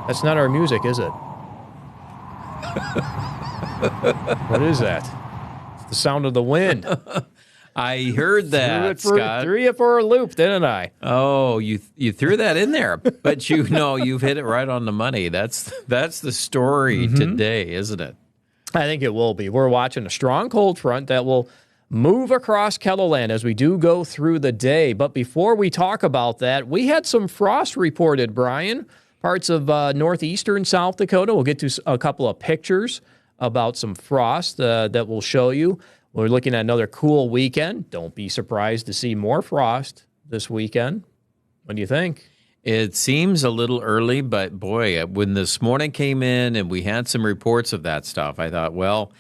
That's not our music, is it? What is that? It's the sound of the wind. I heard that, Scott. Threw you for a loop, didn't I? Oh, you threw that in there, but you've hit it right on the money. That's the story today, isn't it? I think it will be. We're watching a strong cold front that will move across KELOLAND as we do go through the day. But before we talk about that, we had some frost reported, Brian. Parts of northeastern South Dakota. We'll get to a couple of pictures about some frost that we'll show you. We're looking at another cool weekend. Don't be surprised to see more frost this weekend. What do you think? It seems a little early, but boy, when this morning came in and we had some reports of that stuff, I thought, well,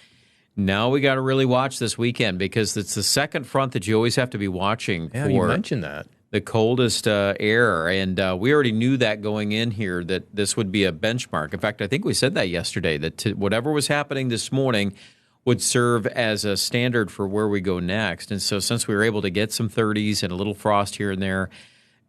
now we got to really watch this weekend because it's the second front that you always have to be watching for. You mentioned that. The coldest air, and we already knew that going in here that this would be a benchmark. In fact, I think we said that yesterday, that whatever was happening this morning would serve as a standard for where we go next. And so since we were able to get some 30s and a little frost here and there,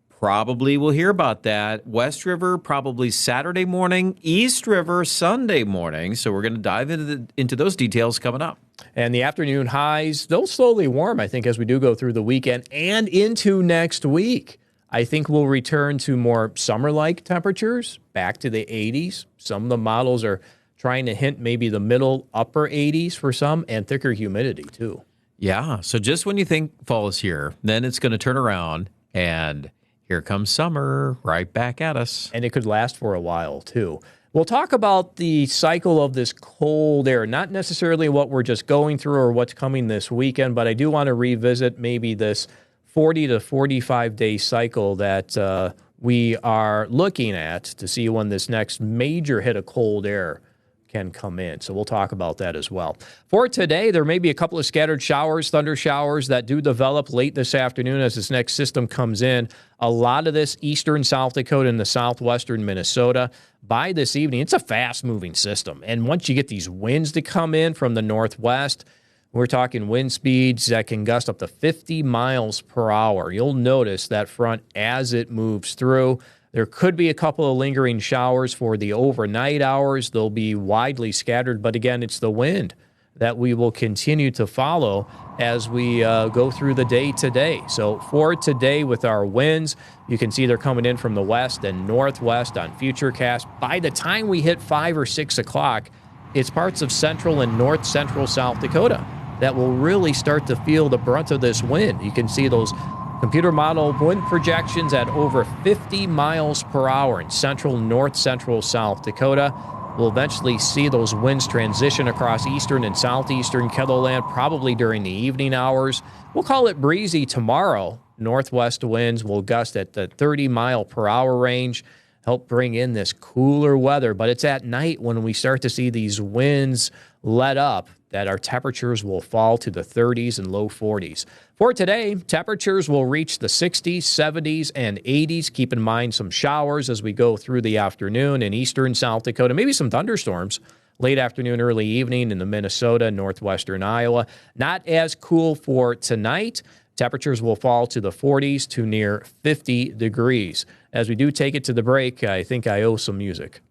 probably we'll hear about that. West River, probably Saturday morning. East River, Sunday morning. So we're going to dive into those details coming up. And the afternoon highs, they'll slowly warm, I think, as we do go through the weekend and into next week. I think we'll return to more summer-like temperatures, back to the 80s. Some of the models are trying to hint maybe the middle, upper 80s for some, and thicker humidity, too. Yeah, so just when you think fall is here, then it's going to turn around, and here comes summer right back at us. And it could last for a while, too. We'll talk about the cycle of this cold air, not necessarily what we're just going through or what's coming this weekend, but I do want to revisit maybe this 40 to 45-day cycle that we are looking at to see when this next major hit of cold air can come in. So we'll talk about that as well. For today, there may be a couple of scattered showers, thunder showers that do develop late this afternoon as this next system comes in. A lot of this eastern South Dakota and the southwestern Minnesota. By this evening, it's a fast-moving system. And once you get these winds to come in from the northwest, we're talking wind speeds that can gust up to 50 miles per hour. You'll notice that front as it moves through. There could be a couple of lingering showers for the overnight hours. They'll be widely scattered, but again, it's the wind that we will continue to follow as we go through the day today. So for today with our winds, you can see they're coming in from the west and northwest on Futurecast. By the time we hit 5 or 6 o'clock, it's parts of central and north central South Dakota that will really start to feel the brunt of this wind. You can see those computer model wind projections at over 50 miles per hour in central, north central South Dakota. We'll eventually see those winds transition across eastern and southeastern KELOLAND, probably during the evening hours. We'll call it breezy tomorrow. Northwest winds will gust at the 30 mile per hour range, help bring in this cooler weather. But it's at night when we start to see these winds let up that our temperatures will fall to the 30s and low 40s. For today, temperatures will reach the 60s, 70s, and 80s. Keep in mind some showers as we go through the afternoon in eastern South Dakota, maybe some thunderstorms late afternoon, early evening in the Minnesota, northwestern Iowa. Not as cool for tonight. Temperatures will fall to the 40s to near 50 degrees. As we do take it to the break, I think I owe some music.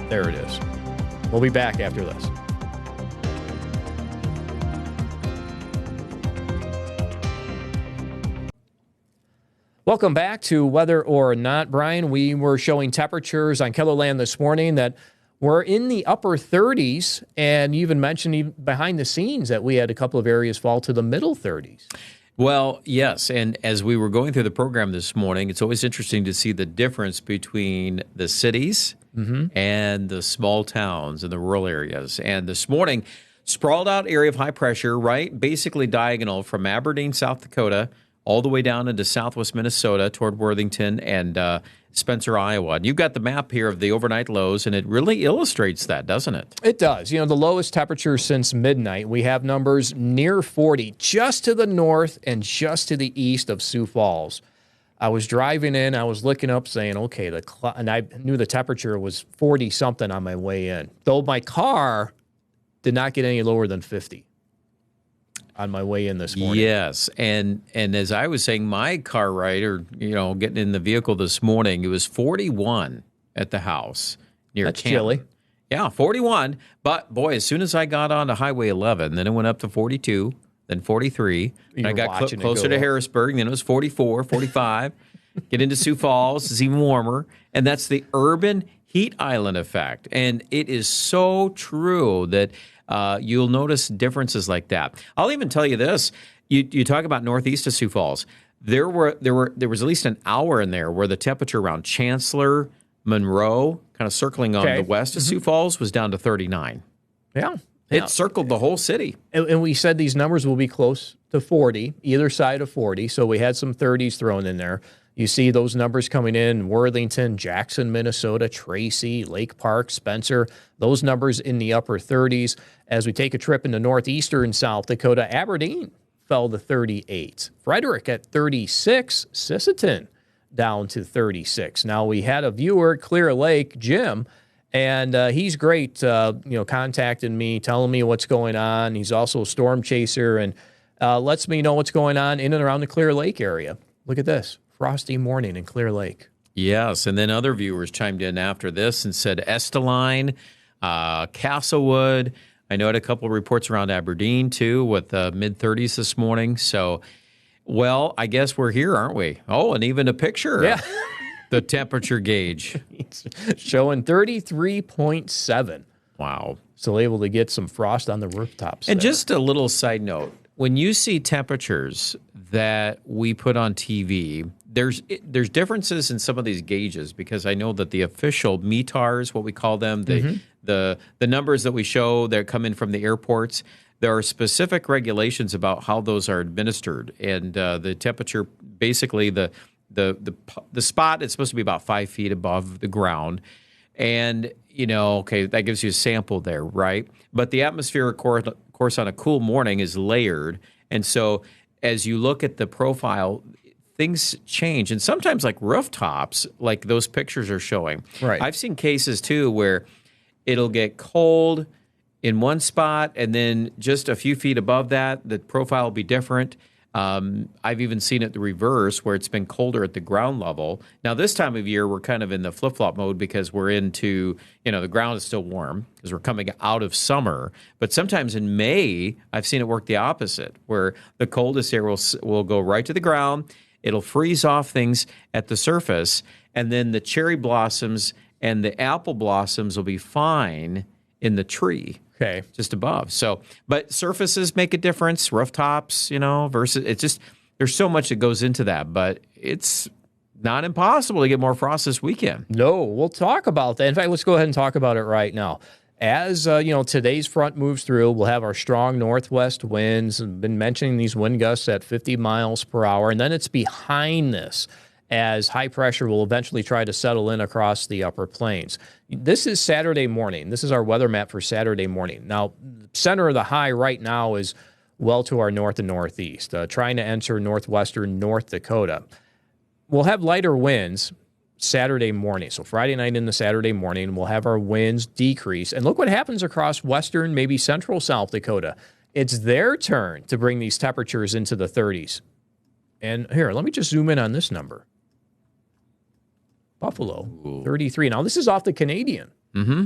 There it is. We'll be back after this. Welcome back to Whether or Not, Brian. We were showing temperatures on KELOLAND this morning that were in the upper 30s, and you even mentioned behind the scenes that we had a couple of areas fall to the middle 30s. Well, yes, and as we were going through the program this morning, it's always interesting to see the difference between the cities and the small towns and the rural areas. And this morning, sprawled out area of high pressure, right, basically diagonal from Aberdeen, South Dakota, all the way down into southwest Minnesota toward Worthington and Spencer, Iowa. And you've got the map here of the overnight lows, and it really illustrates that, doesn't it? It does. You know, the lowest temperature since midnight, we have numbers near 40, just to the north and just to the east of Sioux Falls. I was driving in, I was looking up saying, okay, and I knew the temperature was 40-something on my way in. Though my car did not get any lower than 50. On my way in this morning. Yes, and as I was saying, my car ride, or getting in the vehicle this morning, it was 41 at the house near That's Canton. chilly. Yeah, 41. But, boy, as soon as I got onto Highway 11, then it went up to 42, then 43. And I got closer to Harrisburg, then it was 44, 45. Get into Sioux Falls, it's even warmer. And that's the urban heat island effect. And it is so true that you'll notice differences like that. I'll even tell you this. You talk about northeast of Sioux Falls. There was at least an hour in there where the temperature around Chancellor, Monroe, kind of circling on the west of Sioux Falls, was down to 39. Yeah. It circled the whole city. And we said these numbers will be close to 40, either side of 40. So we had some 30s thrown in there. You see those numbers coming in, Worthington, Jackson, Minnesota, Tracy, Lake Park, Spencer, those numbers in the upper 30s. As we take a trip into northeastern South Dakota, Aberdeen fell to 38. Frederick at 36. Sisseton down to 36. Now, we had a viewer at Clear Lake, Jim, and he's great, contacting me, telling me what's going on. He's also a storm chaser and lets me know what's going on in and around the Clear Lake area. Look at this. Frosty morning in Clear Lake. Yes, and then other viewers chimed in after this and said Esteline, Castlewood. I know I had a couple of reports around Aberdeen, too, with mid-30s this morning. So, well, I guess we're here, aren't we? Oh, and even a picture. Yeah. The temperature gauge. It's showing 33.7. Wow. Still able to get some frost on the rooftops. And just a little side note. When you see temperatures that we put on TV, there's differences in some of these gauges because I know that the official METARs, what we call them, the numbers that we show that come in from the airports, there are specific regulations about how those are administered. And the temperature, basically the spot is supposed to be about 5 feet above the ground. And, that gives you a sample there, right? But the atmosphere, of course, on a cool morning is layered. And so as you look at the profile, things change. And sometimes like rooftops, like those pictures are showing. Right. I've seen cases, too, where it'll get cold in one spot, and then just a few feet above that, the profile will be different. I've even seen it the reverse, where it's been colder at the ground level. Now, this time of year, we're kind of in the flip-flop mode because we're into, the ground is still warm because we're coming out of summer. But sometimes in May, I've seen it work the opposite, where the coldest air will go right to the ground. It'll freeze off things at the surface, and then the cherry blossoms and the apple blossoms will be fine in the tree. Okay. Just above. So, but surfaces make a difference, rooftops, versus it's just, there's so much that goes into that, but it's not impossible to get more frost this weekend. No, we'll talk about that. In fact, let's go ahead and talk about it right now. As, today's front moves through, we'll have our strong northwest winds. I've been mentioning these wind gusts at 50 miles per hour, and then it's behind this as high pressure will eventually try to settle in across the upper plains. This is Saturday morning. This is our weather map for Saturday morning. Now, the center of the high right now is well to our north and northeast, trying to enter northwestern North Dakota. We'll have lighter winds Saturday morning. So Friday night into Saturday morning, we'll have our winds decrease. And look what happens across western, maybe central South Dakota. It's their turn to bring these temperatures into the 30s. And here, let me just zoom in on this number. Buffalo, 33. Now, this is off the Canadian. Mm-hmm.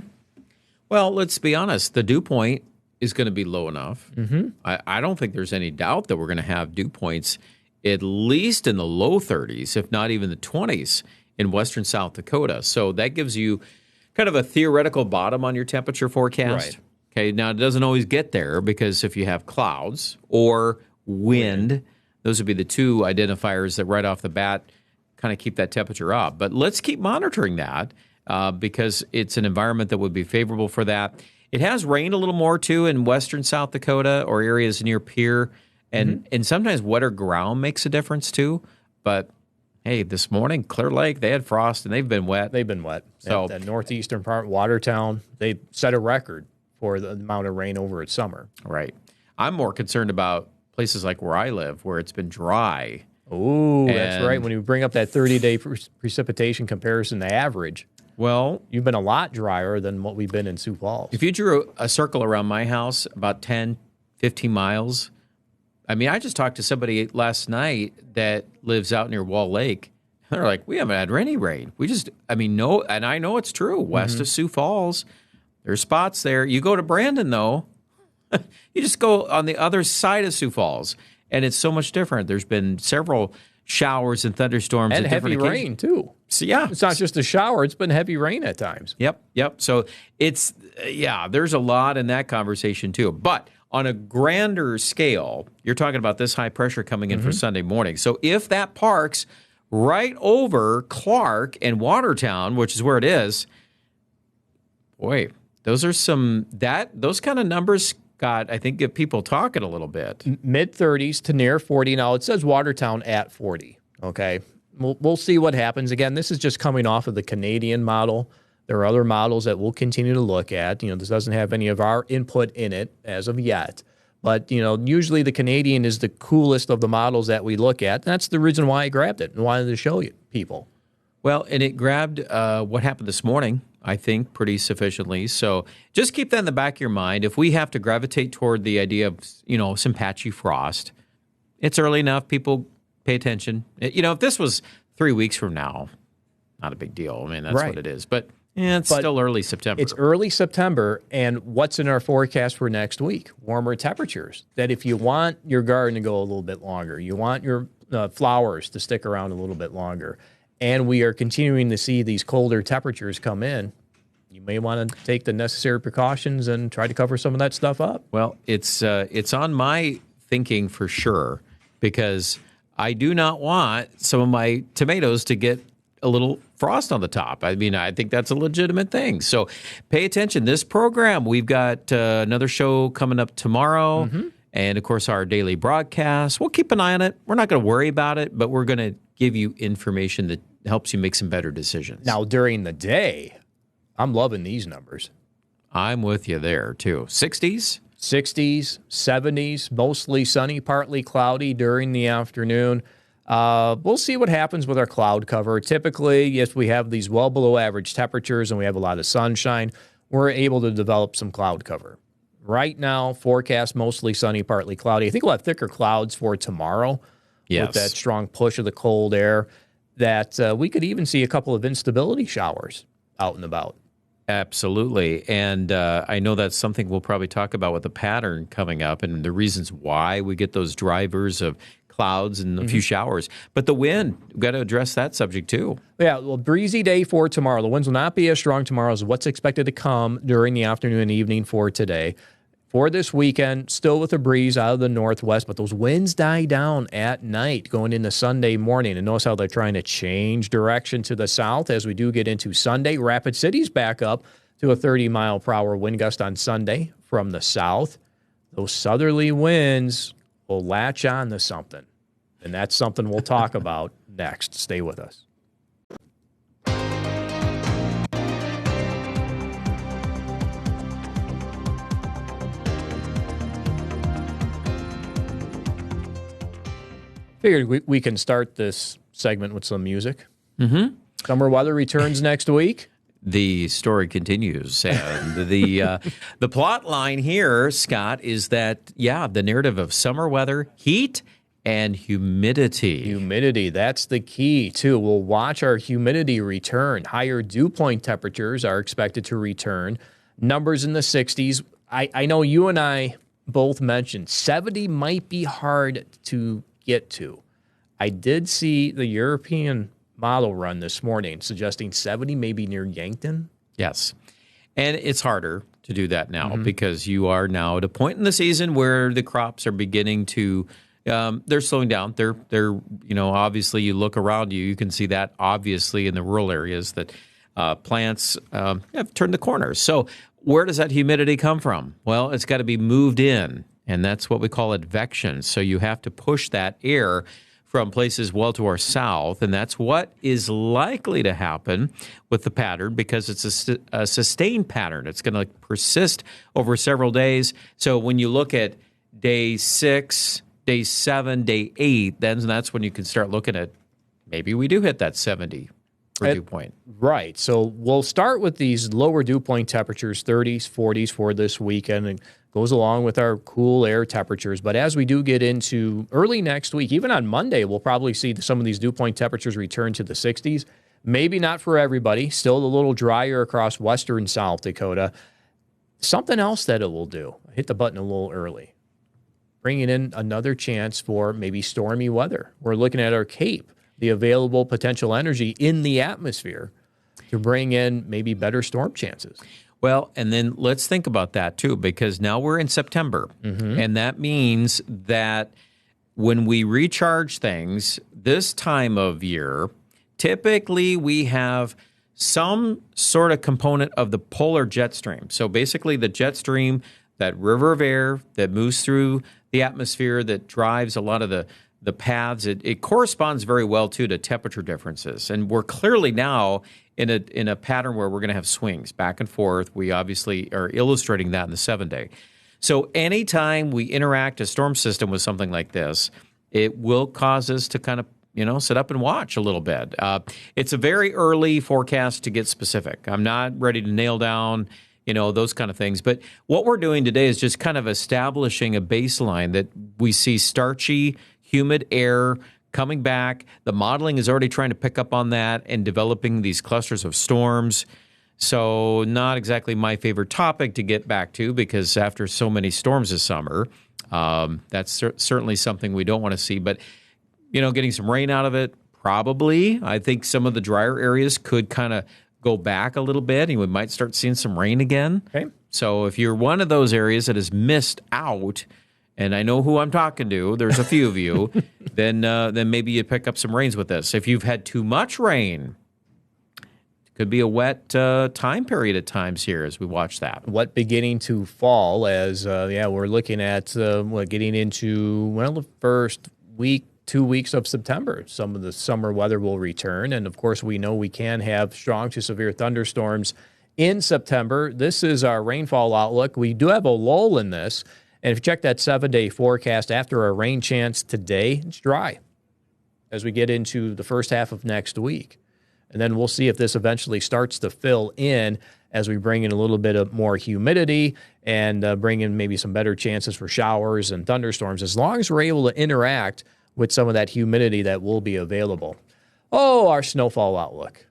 Well, let's be honest. The dew point is going to be low enough. Mm-hmm. I don't think there's any doubt that we're going to have dew points at least in the low 30s, if not even the 20s in western South Dakota. So that gives you kind of a theoretical bottom on your temperature forecast. Right. Okay, now it doesn't always get there because if you have clouds or wind, those would be the two identifiers that right off the bat kind of keep that temperature up. But let's keep monitoring that because it's an environment that would be favorable for that. It has rained a little more, too, in western South Dakota or areas near Pierre. And sometimes wetter ground makes a difference, too. But, hey, this morning, Clear Lake, they had frost, and they've been wet. They've been wet. So that northeastern part, Watertown, they set a record for the amount of rain over its summer. Right. I'm more concerned about places like where I live, where it's been dry. Oh, that's right. When you bring up that 30-day precipitation comparison, the average, well, you've been a lot drier than what we've been in Sioux Falls. If you drew a circle around my house, about 10, 15 miles, I mean, I just talked to somebody last night that lives out near Wall Lake. They're like, we haven't had any rain. No, and I know it's true. West of Sioux Falls, there's spots there. You go to Brandon, though, you just go on the other side of Sioux Falls, and it's so much different. There's been several showers and thunderstorms and at heavy different rain, too. So, yeah. It's not just a shower. It's been heavy rain at times. Yep. So it's, there's a lot in that conversation, too. But on a grander scale, you're talking about this high pressure coming in for Sunday morning. So if that parks right over Clark and Watertown, which is where it is, boy, those kind of numbers, Scott, I think get people talking a little bit. Mid-30s to near 40. Now, it says Watertown at 40, okay? We'll see what happens. Again, this is just coming off of the Canadian model. There are other models that we'll continue to look at. This doesn't have any of our input in it as of yet. But, usually the Canadian is the coolest of the models that we look at. That's the reason why I grabbed it and wanted to show you people. Well, and it grabbed what happened this morning, I think, pretty sufficiently. So just keep that in the back of your mind. If we have to gravitate toward the idea of, some patchy frost, it's early enough. People pay attention. If this was 3 weeks from now, not a big deal. I mean, that's what it is. But it's still early September. It's early September, and what's in our forecast for next week? Warmer temperatures. That if you want your garden to go a little bit longer, you want your flowers to stick around a little bit longer, and we are continuing to see these colder temperatures come in, you may want to take the necessary precautions and try to cover some of that stuff up. Well, it's on my thinking for sure, because I do not want some of my tomatoes to get a little frost on the top. I mean, I think that's a legitimate thing. So pay attention. This program, we've got another show coming up tomorrow. And, of course, our daily broadcast. We'll keep an eye on it. We're not going to worry about it, but we're going to give you information that helps you make some better decisions. Now, during the day, I'm loving these numbers. I'm with you there, too. 60s? 60s, 70s, mostly sunny, partly cloudy during the afternoon. We'll see what happens with our cloud cover. Typically, yes, we have these well below average temperatures and we have a lot of sunshine. We're able to develop some cloud cover. Right now, forecast mostly sunny, partly cloudy. I think we'll have thicker clouds for tomorrow with that strong push of the cold air, that we could even see a couple of instability showers out and about. Absolutely. And I know that's something we'll probably talk about with the pattern coming up and the reasons why we get those drivers of clouds and a few showers. But the wind, we've got to address that subject too. Yeah, well, breezy day for tomorrow. The winds will not be as strong tomorrow as what's expected to come during the afternoon and evening for today. For this weekend, still with a breeze out of the northwest, but those winds die down at night going into Sunday morning. And notice how they're trying to change direction to the south as we do get into Sunday. Rapid City's back up to a 30-mile-per-hour wind gust on Sunday from the south. Those southerly winds will latch on to something, and that's something we'll talk about next. Stay with us. Figured we can start this segment with some music. Summer weather returns next week. The story continues. And the plot line here, Scott, is that, the narrative of summer weather, heat, and humidity. Humidity, that's the key, too. We'll watch our humidity return. Higher dew point temperatures are expected to return. Numbers in the 60s. I know you and I both mentioned 70 might be hard to get to. I did see the European model run this morning suggesting 70 maybe near Yankton. Yes. And it's harder to do that now because you are now at a point in the season where the crops are beginning to they're slowing down. They're obviously you look around you can see that obviously in the rural areas that plants have turned the corner. So where does that humidity come from? Well, it's got to be moved in. And that's what we call advection. So you have to push that air from places well to our south, and that's what is likely to happen with the pattern because it's a sustained pattern. It's going to persist over several days. So when you look at day 6, day 7, day 8, then that's when you can start looking at maybe we do hit that 70 for dew point. Right. So we'll start with these lower dew point temperatures, 30s, 40s for this weekend, and goes along with our cool air temperatures. But as we do get into early next week, even on Monday, we'll probably see some of these dew point temperatures return to the 60s. Maybe not for everybody. Still a little drier across western South Dakota. Something else that it will do. I hit the button a little early. Bringing in another chance for maybe stormy weather. We're looking at our Cape, the available potential energy in the atmosphere to bring in maybe better storm chances. Well, and then let's think about that too, because now we're in September, and that means that when we recharge things this time of year, typically we have some sort of component of the polar jet stream. So basically the jet stream, that river of air that moves through the atmosphere that drives a lot of the paths, it corresponds very well to temperature differences. And we're clearly now in a pattern where we're going to have swings back and forth. We obviously are illustrating that in the 7-day. So anytime we interact a storm system with something like this, it will cause us to kind of, sit up and watch a little bit. It's a very early forecast to get specific. I'm not ready to nail down, those kind of things. But what we're doing today is just kind of establishing a baseline that we see starchy, humid air coming back. The modeling is already trying to pick up on that and developing these clusters of storms. So not exactly my favorite topic to get back to, because after so many storms this summer, that's certainly something we don't want to see. But, getting some rain out of it, probably. I think some of the drier areas could kind of go back a little bit, and we might start seeing some rain again. Okay. So if you're one of those areas that has missed out, and I know who I'm talking to, there's a few of you, then maybe you pick up some rains with this. If you've had too much rain, it could be a wet time period at times here as we watch that. Wet beginning to fall as, we're looking at getting into, the first week, 2 weeks of September. Some of the summer weather will return. And, of course, we know we can have strong to severe thunderstorms in September. This is our rainfall outlook. We do have a lull in this. And if you check that 7-day forecast, after a rain chance today, it's dry as we get into the first half of next week. And then we'll see if this eventually starts to fill in as we bring in a little bit of more humidity and bring in maybe some better chances for showers and thunderstorms, as long as we're able to interact with some of that humidity that will be available. Oh, our snowfall outlook.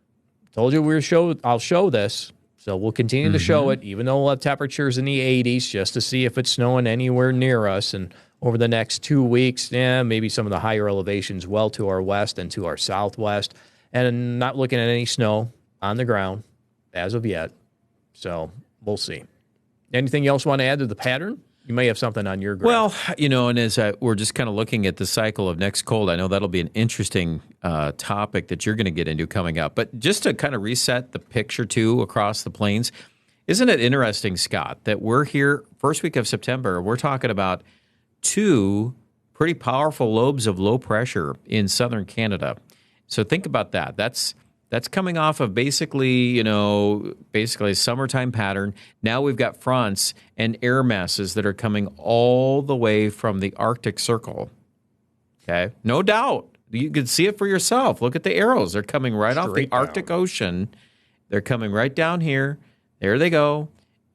Told you I'll show this. So we'll continue to show it, even though we'll have temperatures in the 80s, just to see if it's snowing anywhere near us. And over the next 2 weeks, maybe some of the higher elevations well to our west and to our southwest. And not looking at any snow on the ground as of yet. So we'll see. Anything else you want to add to the pattern? You may have something on your graph. Well, and as we're just kind of looking at the cycle of next cold, I know that'll be an interesting topic that you're going to get into coming up. But just to kind of reset the picture, too, across the plains, isn't it interesting, Scott, that we're here first week of September, we're talking about 2 pretty powerful lobes of low pressure in southern Canada. So think about that. That's coming off of basically a summertime pattern. Now we've got fronts and air masses that are coming all the way from the Arctic Circle. Okay, no doubt. You can see it for yourself. Look at the arrows. They're coming right off the Arctic Ocean. They're coming right down here. There they go.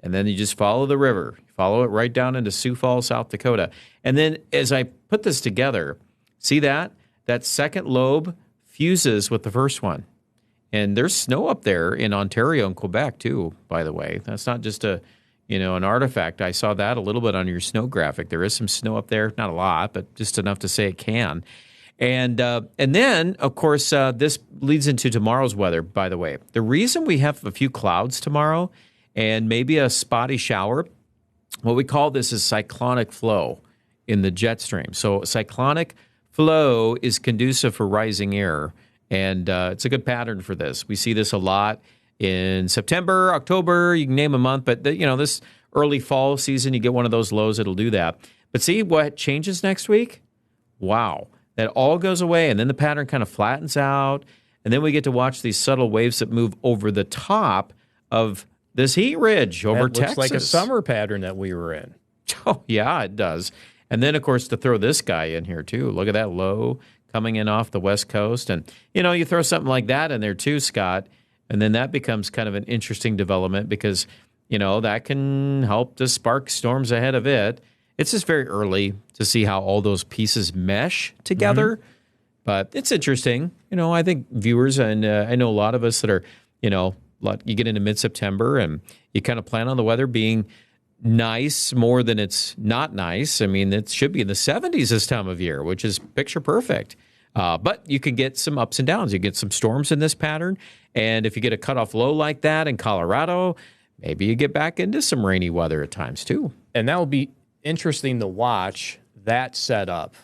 And then you just follow the river. Follow it right down into Sioux Falls, South Dakota. And then as I put this together, see that? That second lobe fuses with the first one. And there's snow up there in Ontario and Quebec, too, by the way. That's not just an artifact. I saw that a little bit on your snow graphic. There is some snow up there. Not a lot, but just enough to say it can. And then, of course, this leads into tomorrow's weather, by the way. The reason we have a few clouds tomorrow and maybe a spotty shower, what we call this is cyclonic flow in the jet stream. So cyclonic flow is conducive for rising air. And it's a good pattern for this. We see this a lot in September, October, you can name a month. But, this early fall season, you get one of those lows, it'll do that. But see what changes next week? Wow. That all goes away, and then the pattern kind of flattens out. And then we get to watch these subtle waves that move over the top of this heat ridge over Texas. Looks like a summer pattern that we were in. Oh, yeah, it does. And then, of course, to throw this guy in here, too. Look at that low coming in off the West Coast. And, you throw something like that in there, too, Scott, and then that becomes kind of an interesting development because that can help to spark storms ahead of it. It's just very early to see how all those pieces mesh together. But it's interesting. I think viewers, and I know a lot of us that are, you get into mid-September and you kind of plan on the weather being nice more than it's not nice. I mean, it should be in the 70s this time of year, which is picture perfect. But you can get some ups and downs. You get some storms in this pattern. And if you get a cutoff low like that in Colorado, maybe you get back into some rainy weather at times too. And that will be interesting to watch that setup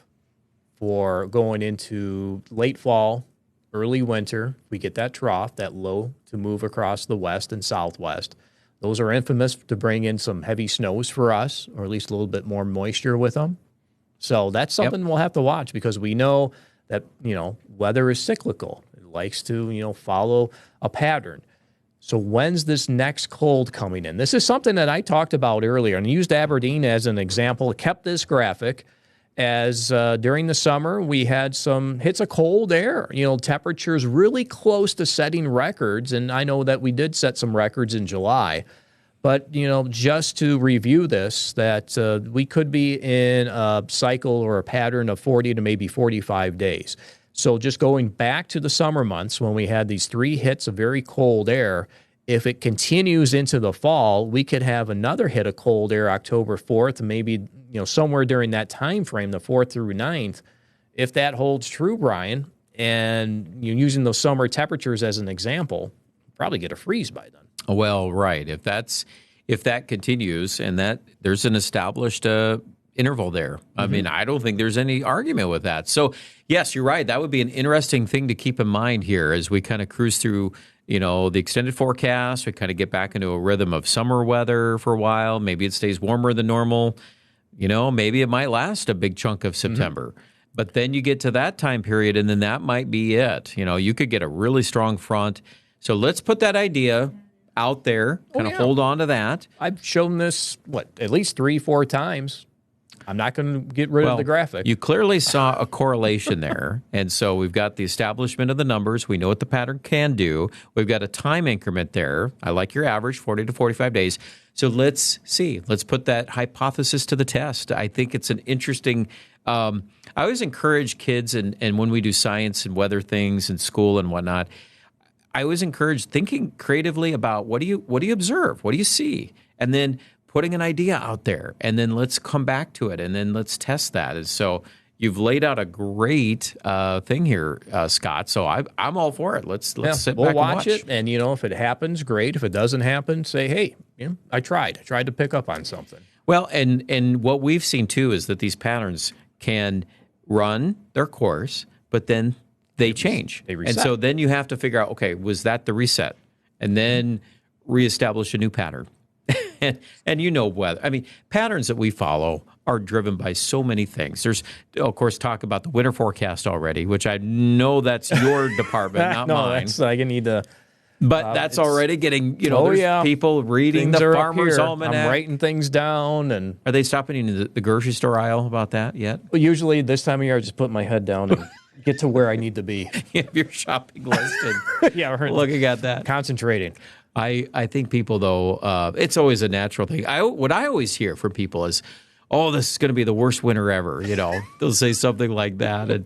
for going into late fall, early winter. We get that trough, that low to move across the west and southwest. Those are infamous to bring in some heavy snows for us, or at least a little bit more moisture with them. So that's something we'll have to watch, because we know that, weather is cyclical. It likes to, follow a pattern. So when's this next cold coming in? This is something that I talked about earlier and used Aberdeen as an example. Kept this graphic as during the summer we had some hits of cold air, temperatures really close to setting records. And I know that we did set some records in July. But, just to review this, that we could be in a cycle or a pattern of 40 to maybe 45 days. So just going back to the summer months when we had these 3 hits of very cold air, if it continues into the fall, we could have another hit of cold air October 4th, maybe, somewhere during that time frame, the 4th through 9th. If that holds true, Brian, and you're using those summer temperatures as an example, probably get a freeze by then. Well, right. If that continues and that there's an established interval there, I mean, I don't think there's any argument with that. So, yes, you're right. That would be an interesting thing to keep in mind here as we kind of cruise through, the extended forecast. We kind of get back into a rhythm of summer weather for a while. Maybe it stays warmer than normal. Maybe it might last a big chunk of September. But then you get to that time period, and then that might be it. You could get a really strong front. So let's put that idea out there, kind of hold on to that. I've shown this, at least 3-4 times. I'm not going to get rid of the graphic. You clearly saw a correlation there. And so we've got the establishment of the numbers. We know what the pattern can do. We've got a time increment there. I like your average, 40 to 45 days. So let's see. Let's put that hypothesis to the test. I think it's an interesting I always encourage kids, and when we do science and weather things in school and whatnot, I always encourage thinking creatively about what do you observe? What do you see? And then putting an idea out there, and then let's come back to it, and then let's test that. And so you've laid out a great thing here, Scott. So I'm all for it. Let's sit back and watch it. And, if it happens, great. If it doesn't happen, say, hey, I tried to pick up on something. Well, and what we've seen, too, is that these patterns can run their course, but then they change. They reset. And so then you have to figure out, okay, was that the reset? And then reestablish a new pattern. and weather. I mean, patterns that we follow are driven by so many things. There's, of course, talk about the winter forecast already, which I know that's your department, not mine. No, I need to. But that's already getting, there's people reading things the Farmer's Almanac. I'm writing things down. And are they stopping in the grocery store aisle about that yet? Well, usually this time of year, I just put my head down and get to where I need to be. You have your shopping list and looking at that. Concentrating. I think people, though, it's always a natural thing. What I always hear from people is, oh, this is going to be the worst winter ever. They'll say something like that. And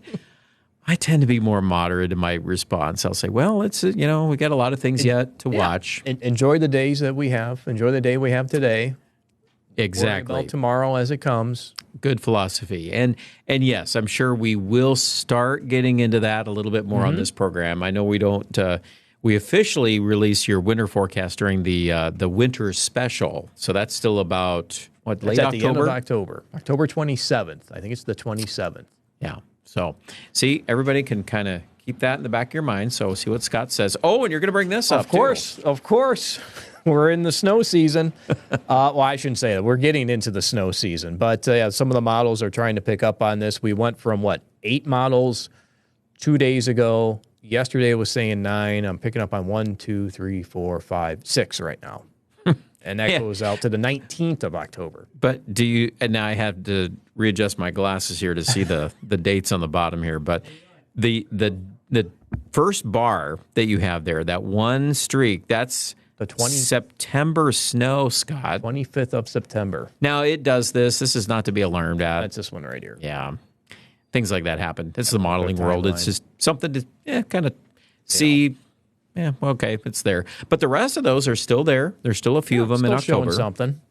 I tend to be more moderate in my response. I'll say, well, it's, we got a lot of things yet to watch. Enjoy the days that we have. Enjoy the day we have today. Exactly. Worry about tomorrow as it comes. Good philosophy. And yes, I'm sure we will start getting into that a little bit more on this program. I know we don't, we officially release your winter forecast during the winter special. So that's still about, late October? At the end of October. October 27th. I think it's the 27th. Yeah. So, see, everybody can kind of keep that in the back of your mind. So, see what Scott says. Oh, and you're going to bring this up, Of course. We're in the snow season. Well, I shouldn't say that. We're getting into the snow season. But some of the models are trying to pick up on this. We went from, 8 models 2 days ago. Yesterday was saying 9. I'm picking up on 1, 2, 3, 4, 5, 6 right now. And that goes out to the 19th of October. But and now I have to readjust my glasses here to see the dates on the bottom here. But the first bar that you have there, that one streak, that's The September snow, Scott. 25th of September. Now, it does this. This is not to be alarmed at. That's this one right here. Yeah. Things like that happen. This is the modeling world. It's just something to kind of see. Yeah, okay, it's there. But the rest of those are still there. There's still a few of them in October. Showing something.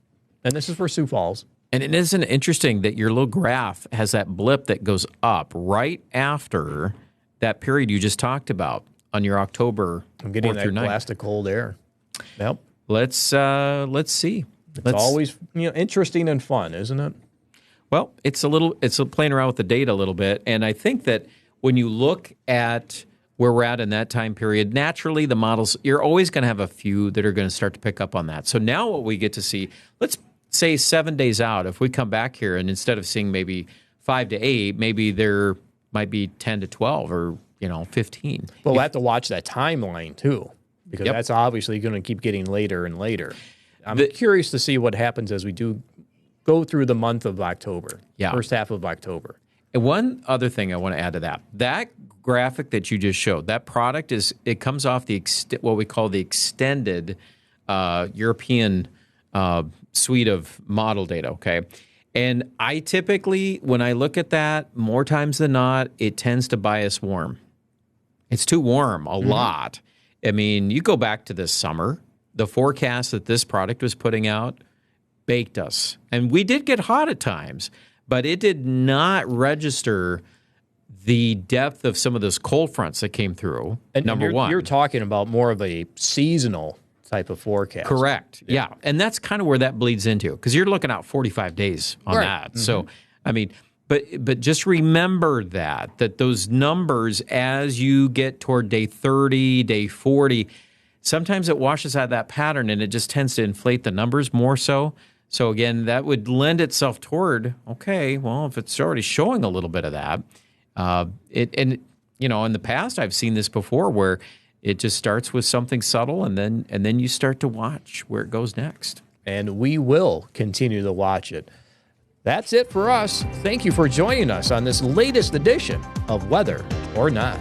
And this is for Sioux Falls. And it isn't interesting that your little graph has that blip that goes up right after that period you just talked about on your October. I'm getting 4th through that 9th. blast of cold air. Yep. Let's see. It's always interesting and fun, isn't it? Well, it's playing around with the data a little bit, and I think that when you look at where we're at in that time period, naturally the models, you're always going to have a few that are going to start to pick up on that. So now what we get to see, let's say 7 days out, if we come back here and instead of seeing maybe 5 to 8, maybe there might be 10 to 12 or 15. But we'll have to watch that timeline too, because that's obviously going to keep getting later and later. I'm curious to see what happens as we do go through the month of October, first half of October. And one other thing I want to add to that graphic that you just showed, that product it comes off what we call the extended European suite of model data, okay? And I typically, when I look at that, more times than not, it tends to bias warm. It's too warm a lot. I mean, you go back to this summer, the forecast that this product was putting out baked us. And we did get hot at times, but it did not register the depth of some of those cold fronts that came through, number one. You're talking about more of a seasonal type of forecast. Correct. Yeah. And that's kind of where that bleeds into, because you're looking out 45 days on that. Mm-hmm. So, I mean, but just remember that those numbers as you get toward day 30, day 40, sometimes it washes out that pattern and it just tends to inflate the numbers more so. So again, that would lend itself toward, okay, well, if it's already showing a little bit of that, in the past I've seen this before where it just starts with something subtle and then you start to watch where it goes next. And we will continue to watch it. That's it for us. Thank you for joining us on this latest edition of Weather or Not.